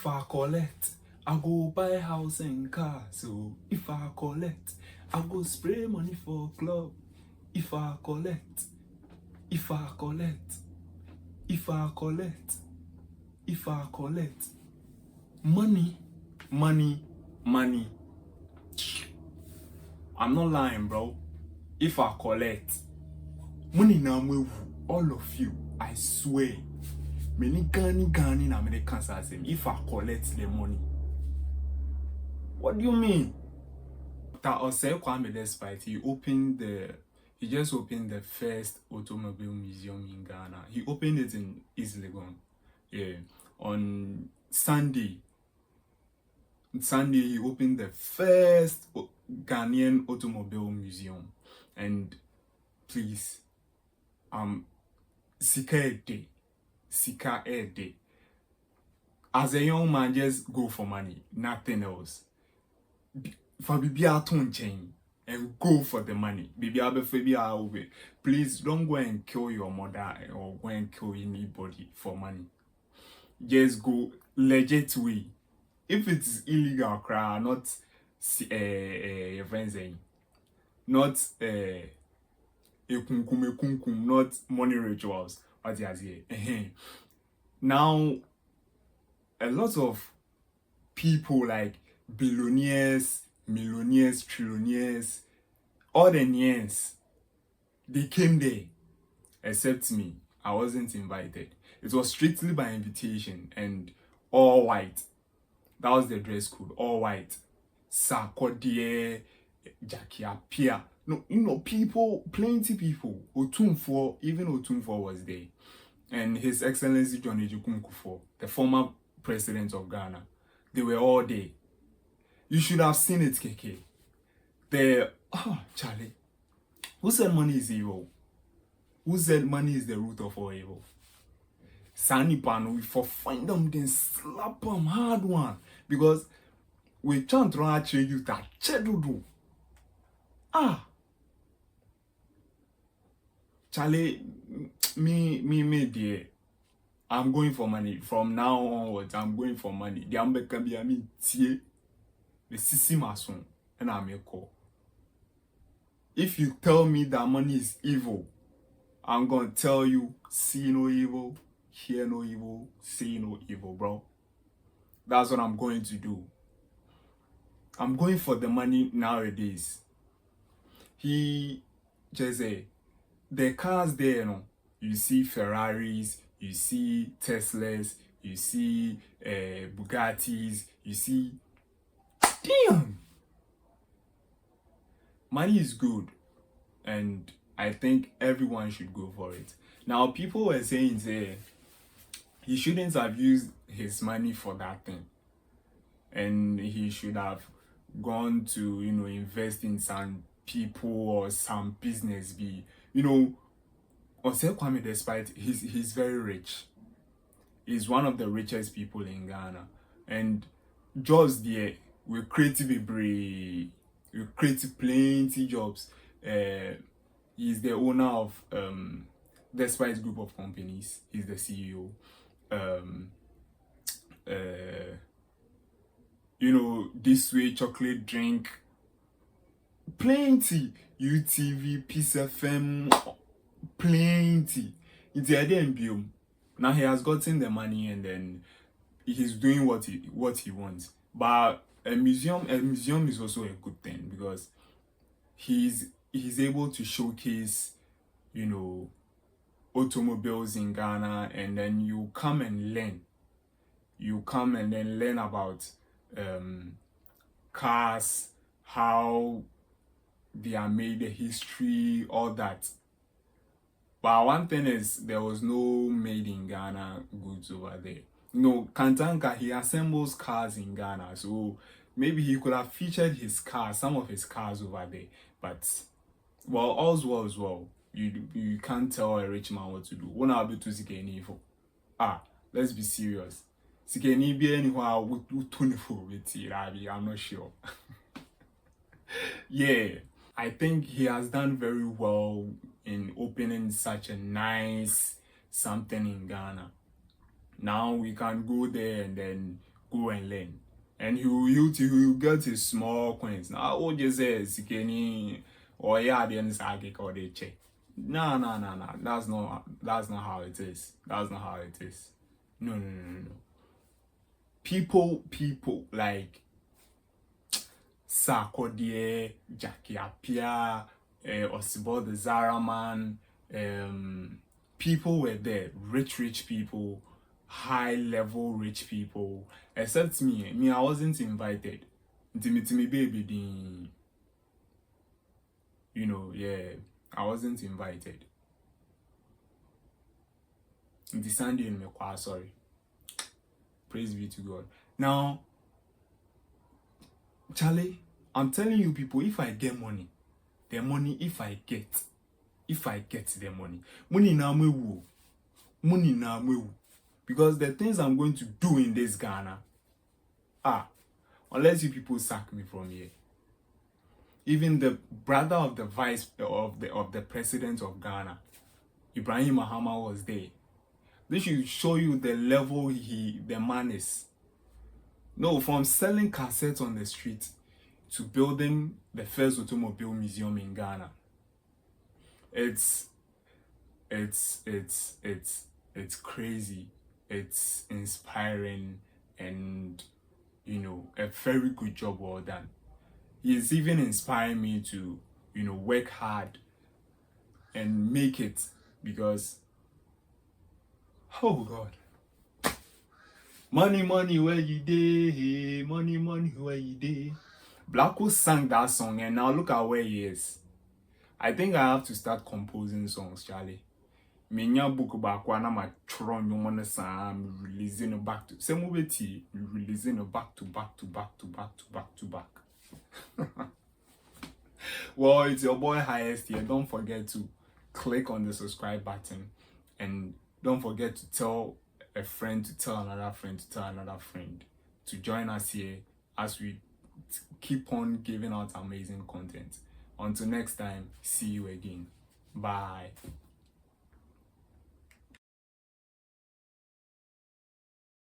If I collect, I go buy house and car. So if I collect, I go spray money for club. If I collect, if I collect, if I collect, if I collect. Money, money, money. I'm not lying, bro. If I collect, money now move all of you. I swear. Many Gani in American system. If I collect the money. What do you mean? That Osei Kwame Despite he just opened the first automobile museum in Ghana. He opened it in East Legon. Yeah. On Sunday, he opened the first Ghanaian automobile museum. And please, Sika Ede. As a young man, just go for money, nothing else. For baby chain and go for the money. Baby, please don't go and kill your mother or go and kill anybody for money. Just go legit way. If it's illegal, cry, not your friends saying, not not money rituals. What you say? Now, a lot of people like billionaires, millionaires, trillionaires, all the niens, they came there, except me. I wasn't invited. It was strictly by invitation and all white. That was the dress code, all white. Sarkodie, Jackie Apia. No, people, plenty people. Even Otumfuo was there. And His Excellency John Ejikun Kufuor, the former president of Ghana. They were all there. You should have seen it, KK. Charlie. Who said money is evil? Who said money is the root of all evil? Sani Pano, we for find them, then slap them hard one. Because we can't try to you that chedudu. Charlie, me, dear. I'm going for money. From now onwards, I'm going for money. The Ambe can be a me tie. The Sisi Mason. And I'm a call. If you tell me that money is evil, I'm gonna tell you, see no evil, hear no evil, say no evil, bro. That's what I'm going to do. I'm going for the money nowadays. He just say, the cars there, you see Ferraris, you see Teslas, you see Bugattis, you see... Damn! Money is good, and I think everyone should go for it. Now, people were saying he shouldn't have used his money for that thing, and he should have gone to, invest in some people or some business. Osei Kwame, despite he's very rich. He's one of the richest people in Ghana, and jobs there will create plenty jobs. He's the owner of Despite group of companies. He's the CEO. This way chocolate drink, plenty. UTV, Peace FM, plenty. It's the idea in Biom. Now he has gotten the money and then he's doing what he wants. But a museum is also a good thing because he's able to showcase, automobiles in Ghana, and then you come and learn. You come and then learn about cars, how they are made, the history, all that. But one thing is, there was no made in Ghana goods over there. Kantanka, he assembles cars in Ghana, so maybe he could have featured some of his cars over there. But, well, all's well as well. You can't tell a rich man what to do. One I'll be too sick evil. Let's be serious. Sikeni be anywhere with 24 with I'm not sure. Yeah, I think he has done very well in opening such a nice something in Ghana. Now we can go there and then go and learn. And he'll get his small coins. Now, what you say is, or yeah, the end or they check. No. That's not how it is. That's not how it is. No. People like Sarkodie, Jackie Appiah, Osibor the Zaraman, people were there, rich people, high level rich people, except me, I wasn't invited. Timmy baby, I wasn't invited. The Sunday in Mekwa, sorry. Praise be to God. Now, Charlie, I'm telling you people, if I get money, the money, if I get the money now me will. Because the things I'm going to do in this Ghana, unless you people sack me from here. Even the brother of the vice of the president of Ghana, Ibrahim Mahama, was there. This should show you the level the man is. No, from selling cassettes on the street to building the first automobile museum in Ghana. It's crazy. It's inspiring, and a very good job well done. He's even inspiring me to work hard and make it, because oh God. Money, where you dey? Money, where you dey? Blacko sang that song, and now look at where he is. I think I have to start composing songs, Charlie. Menya book back one I'm tron you wanna I'm releasing it back to same way releasing it back to back. Well, it's your boy Highest here. Don't forget to click on the subscribe button, and don't forget to tell a friend to tell another friend to tell another friend to join us here as we keep on giving out amazing content. Until next time, see you again. Bye.